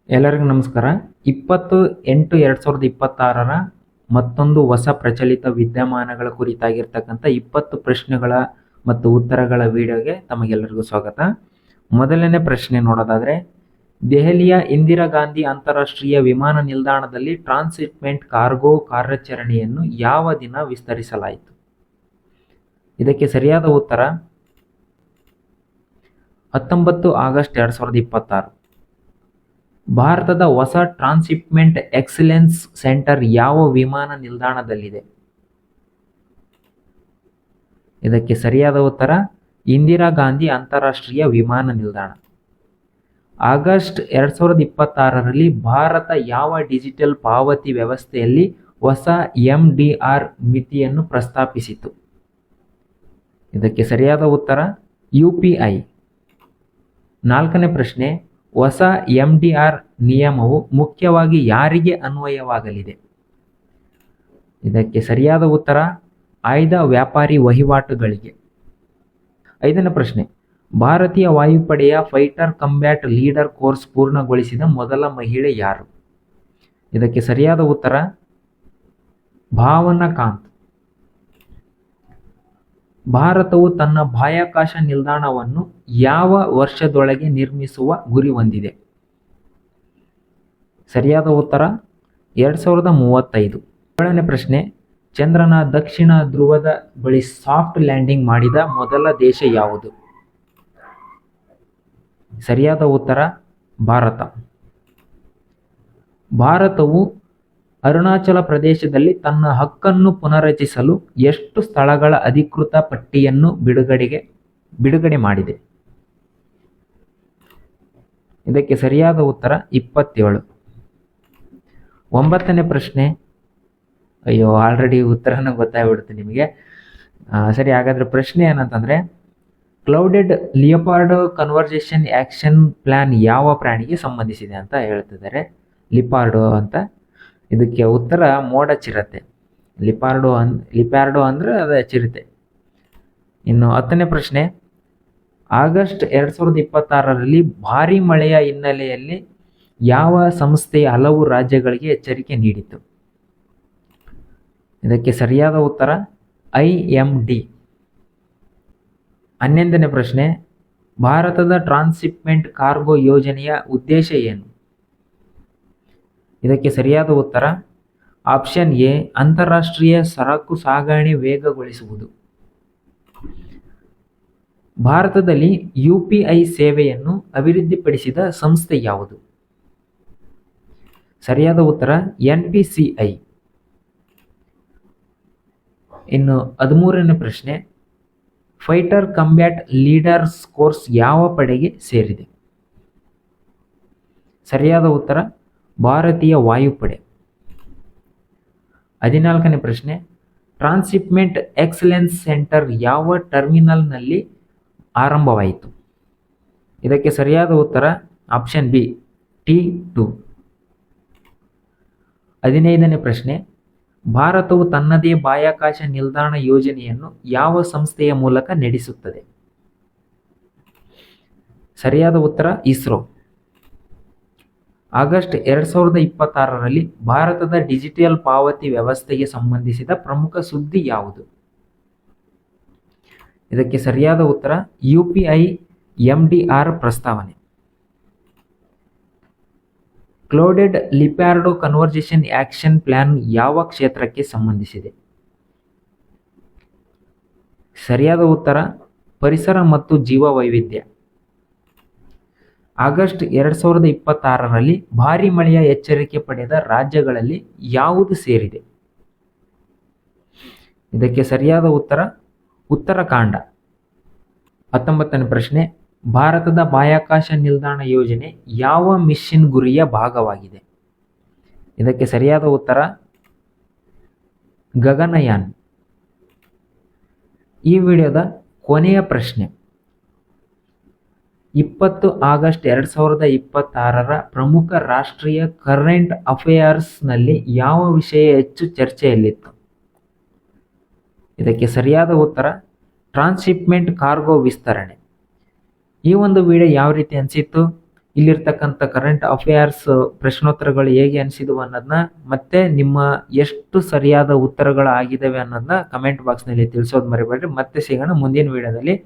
ಎಲ್ಲರಿಗೂ ನಮಸ್ಕಾರ. 20/8/2026 ಮತ್ತೊಂದು ಹೊಸ ಪ್ರಚಲಿತ ವಿದ್ಯಮಾನಗಳ ಕುರಿತಾಗಿರ್ತಕ್ಕಂಥ 20 ಪ್ರಶ್ನೆಗಳ ಮತ್ತು ಉತ್ತರಗಳ ವಿಡಿಯೋಗೆ ತಮಗೆಲ್ಲರಿಗೂ ಸ್ವಾಗತ. ಮೊದಲನೇ ಪ್ರಶ್ನೆ ನೋಡೋದಾದರೆ, ದೆಹಲಿಯ ಇಂದಿರಾ ಗಾಂಧಿ ಅಂತಾರಾಷ್ಟ್ರೀಯ ವಿಮಾನ ನಿಲ್ದಾಣದಲ್ಲಿ ಟ್ರಾನ್ಸ್‌ಶಿಪ್‌ಮೆಂಟ್ ಕಾರ್ಗೋ ಕಾರ್ಯಾಚರಣೆಯನ್ನು ಯಾವ ದಿನ ವಿಸ್ತರಿಸಲಾಯಿತು? ಇದಕ್ಕೆ ಸರಿಯಾದ ಉತ್ತರ 19 ಆಗಸ್ಟ್ 2026. ಭಾರತದ ಹೊಸ ಟ್ರಾನ್ಸ್‌ಶಿಪ್‌ಮೆಂಟ್ ಎಕ್ಸಲೆನ್ಸ್ ಸೆಂಟರ್ ಯಾವ ವಿಮಾನ ನಿಲ್ದಾಣದಲ್ಲಿದೆ? ಇದಕ್ಕೆ ಸರಿಯಾದ ಉತ್ತರ ಇಂದಿರಾ ಗಾಂಧಿ ಅಂತಾರಾಷ್ಟ್ರೀಯ ವಿಮಾನ ನಿಲ್ದಾಣ. ಆಗಸ್ಟ್ 2026ರಲ್ಲಿ ಭಾರತ ಯಾವ ಡಿಜಿಟಲ್ ಪಾವತಿ ವ್ಯವಸ್ಥೆಯಲ್ಲಿ ಹೊಸ MDR ಮಿತಿಯನ್ನು ಪ್ರಸ್ತಾಪಿಸಿತು? ಇದಕ್ಕೆ ಸರಿಯಾದ ಉತ್ತರ UPI. ನಾಲ್ಕನೇ ಪ್ರಶ್ನೆ, ಹೊಸ MDR ನಿಯಮವು ಮುಖ್ಯವಾಗಿ ಯಾರಿಗೆ ಅನ್ವಯವಾಗಲಿದೆ? ಇದಕ್ಕೆ ಸರಿಯಾದ ಉತ್ತರ ಆಯ್ದ ವ್ಯಾಪಾರಿ ವಹಿವಾಟುಗಳಿಗೆ. ಐದನೇ ಪ್ರಶ್ನೆ, ಭಾರತೀಯ ವಾಯುಪಡೆಯ ಫೈಟರ್ ಕಂಬ್ಯಾಟ್ ಲೀಡರ್ ಕೋರ್ಸ್ ಪೂರ್ಣಗೊಳಿಸಿದ ಮೊದಲ ಮಹಿಳೆ ಯಾರು? ಇದಕ್ಕೆ ಸರಿಯಾದ ಉತ್ತರ ಭಾವನಾ ಕಾಂತ್. ಭಾರತವು ತನ್ನ ಬಾಹ್ಯಾಕಾಶ ನಿಲ್ದಾಣವನ್ನು ಯಾವ ವರ್ಷದೊಳಗೆ ನಿರ್ಮಿಸುವ ಗುರಿ ಹೊಂದಿದೆ? ಸರಿಯಾದ ಉತ್ತರ 2035. ಏಳನೇ ಪ್ರಶ್ನೆ, ಚಂದ್ರನ ದಕ್ಷಿಣ ಧ್ರುವದ ಬಳಿ ಸಾಫ್ಟ್ ಲ್ಯಾಂಡಿಂಗ್ ಮಾಡಿದ ಮೊದಲ ದೇಶ ಯಾವುದು? ಸರಿಯಾದ ಉತ್ತರ ಭಾರತ. ಭಾರತವು ಅರುಣಾಚಲ ಪ್ರದೇಶದಲ್ಲಿ ತನ್ನ ಹಕ್ಕನ್ನು ಪುನರ್ರಚಿಸಲು ಎಷ್ಟು ಸ್ಥಳಗಳ ಅಧಿಕೃತ ಪಟ್ಟಿಯನ್ನು ಬಿಡುಗಡೆ ಮಾಡಿದೆ? ಇದಕ್ಕೆ ಸರಿಯಾದ ಉತ್ತರ 27. ಒಂಬತ್ತನೇ ಪ್ರಶ್ನೆ, ಅಯ್ಯೋ ಆಲ್ರೆಡಿ ಉತ್ತರನ ಗೊತ್ತಾಗ್ಬಿಡುತ್ತೆ ನಿಮಗೆ. ಸರಿ, ಹಾಗಾದ್ರೆ ಪ್ರಶ್ನೆ ಏನಂತಂದ್ರೆ, clouded leopard conversation action plan ಯಾವ ಪ್ರಾಣಿಗೆ ಸಂಬಂಧಿಸಿದೆ ಅಂತ ಹೇಳ್ತಿದ್ದಾರೆ. ಲಿಪಾರ್ಡೋ ಅಂತ. ಇದಕ್ಕೆ ಉತ್ತರ ಮೋಡ ಚಿರತೆ. ಲಿಪಾರ್ಡೋ ಅಂದ್ರೆ ಅದೇ ಚಿರತೆ. ಇನ್ನು 10ನೇ ಪ್ರಶ್ನೆ, ಆಗಸ್ಟ್ 2026ರಲ್ಲಿ ಭಾರೀ ಮಳೆಯ ಹಿನ್ನೆಲೆಯಲ್ಲಿ ಯಾವ ಸಂಸ್ಥೆ ಹಲವು ರಾಜ್ಯಗಳಿಗೆ ಎಚ್ಚರಿಕೆ ನೀಡಿತು? ಇದಕ್ಕೆ ಸರಿಯಾದ ಉತ್ತರ IMD. 11ನೇ ಪ್ರಶ್ನೆ, ಭಾರತದ ಟ್ರಾನ್ಸ್‌ಶಿಪ್‌ಮೆಂಟ್ ಕಾರ್ಗೋ ಯೋಜನೆಯ ಉದ್ದೇಶ ಏನು? ಇದಕ್ಕೆ ಸರಿಯಾದ ಉತ್ತರ ಆಪ್ಷನ್ ಎ, ಅಂತಾರಾಷ್ಟ್ರೀಯ ಸರಕು ಸಾಗಣೆ ವೇಗಗೊಳಿಸುವುದು. ಭಾರತದಲ್ಲಿ UPI ಸೇವೆಯನ್ನು ಅಭಿವೃದ್ಧಿಪಡಿಸಿದ ಸಂಸ್ಥೆ ಯಾವುದು? ಸರಿಯಾದ ಉತ್ತರ NPCI. ಇನ್ನು 13ನೇ ಪ್ರಶ್ನೆ, ಫೈಟರ್ ಕಂಬ್ಯಾಟ್ ಲೀಡರ್ಸ್ ಕೋರ್ಸ್ ಯಾವ ಪಡೆಗೆ ಸೇರಿದೆ? ಸರಿಯಾದ ಉತ್ತರ ಭಾರತೀಯ ವಾಯುಪಡೆ. 14ನೇ ಪ್ರಶ್ನೆ, ಟ್ರಾನ್ಸ್‌ಶಿಪ್‌ಮೆಂಟ್ ಎಕ್ಸಲೆನ್ಸ್ ಸೆಂಟರ್ ಯಾವ ಟರ್ಮಿನಲ್ನಲ್ಲಿ ಆರಂಭವಾಯಿತು? ಇದಕ್ಕೆ ಸರಿಯಾದ ಉತ್ತರ ಆಪ್ಷನ್ ಬಿ, T2. 15ನೇ ಪ್ರಶ್ನೆ, ಭಾರತವು ತನ್ನದೇ ಬಾಹ್ಯಾಕಾಶ ನಿಲ್ದಾಣ ಯೋಜನೆಯನ್ನು ಯಾವ ಸಂಸ್ಥೆಯ ಮೂಲಕ ನಡೆಸುತ್ತದೆ? ಸರಿಯಾದ ಉತ್ತರ ಇಸ್ರೋ. ಆಗಸ್ಟ್ 2026ರಲ್ಲಿ ಭಾರತದ ಡಿಜಿಟಲ್ ಪಾವತಿ ವ್ಯವಸ್ಥೆಗೆ ಸಂಬಂಧಿಸಿದ ಪ್ರಮುಖ ಸುದ್ದಿ ಯಾವುದು? ಇದಕ್ಕೆ ಸರಿಯಾದ ಉತ್ತರ UPI MDR ಪ್ರಸ್ತಾವನೆ. ಕ್ಲೌಡೆಡ್ ಲಿಪಾರ್ಡೋ ಕನ್ವರ್ಜೇಷನ್ ಆಕ್ಷನ್ ಪ್ಲಾನ್ ಯಾವ ಕ್ಷೇತ್ರಕ್ಕೆ ಸಂಬಂಧಿಸಿದೆ? ಸರಿಯಾದ ಉತ್ತರ ಪರಿಸರ ಮತ್ತು ಜೀವವೈವಿಧ್ಯ. ಆಗಸ್ಟ್ 2026ರಲ್ಲಿ ಭಾರೀ ಮಳೆಯ ಎಚ್ಚರಿಕೆ ಪಡೆದ ರಾಜ್ಯಗಳಲ್ಲಿ ಯಾವುದು ಸೇರಿದೆ? ಇದಕ್ಕೆ ಸರಿಯಾದ ಉತ್ತರ ಉತ್ತರಾಖಂಡ. 19ನೇ ಪ್ರಶ್ನೆ, ಭಾರತದ ಬಾಹ್ಯಾಕಾಶ ನಿಲ್ದಾಣ ಯೋಜನೆ ಯಾವ ಮಿಷನ್ ಗುರಿಯ ಭಾಗವಾಗಿದೆ? ಇದಕ್ಕೆ ಸರಿಯಾದ ಉತ್ತರ ಗಗನಯಾನ್. ಈ ವಿಡಿಯೋದ ಕೊನೆಯ ಪ್ರಶ್ನೆ, 20 ಆಗಸ್ಟ್ 2026ರ ಪ್ರಮುಖ ರಾಷ್ಟ್ರೀಯ ಕರೆಂಟ್ ಅಫೇರ್ಸ್ನಲ್ಲಿ ಯಾವ ವಿಷಯ ಹೆಚ್ಚು ಚರ್ಚೆಯಲ್ಲಿತ್ತು? ಇದಕ್ಕೆ ಸರಿಯಾದ ಉತ್ತರ ಟ್ರಾನ್ಸ್‌ಶಿಪ್‌ಮೆಂಟ್ ಕಾರ್ಗೋ ವಿಸ್ತರಣೆ. ಈ ಒಂದು ವಿಡಿಯೋ ಯಾವ ರೀತಿ ಅನಿಸಿತ್ತು? ಇಲ್ಲಿರ್ತಕ್ಕಂಥ ಕರೆಂಟ್ ಅಫೇರ್ಸ್ ಪ್ರಶ್ನೋತ್ತರಗಳು ಹೇಗೆ ಅನಿಸಿದವು ಅನ್ನೋದನ್ನ ಮತ್ತೆ ನಿಮ್ಮ ಎಷ್ಟು ಸರಿಯಾದ ಉತ್ತರಗಳು ಆಗಿದ್ದಾವೆ ಅನ್ನೋದನ್ನ ಕಮೆಂಟ್ ಬಾಕ್ಸ್ನಲ್ಲಿ ತಿಳಿಸೋದು ಮರಿಬೇಡ್ರಿ. ಮತ್ತೆ ಸಿಗೋಣ ಮುಂದಿನ ವಿಡಿಯೋದಲ್ಲಿ.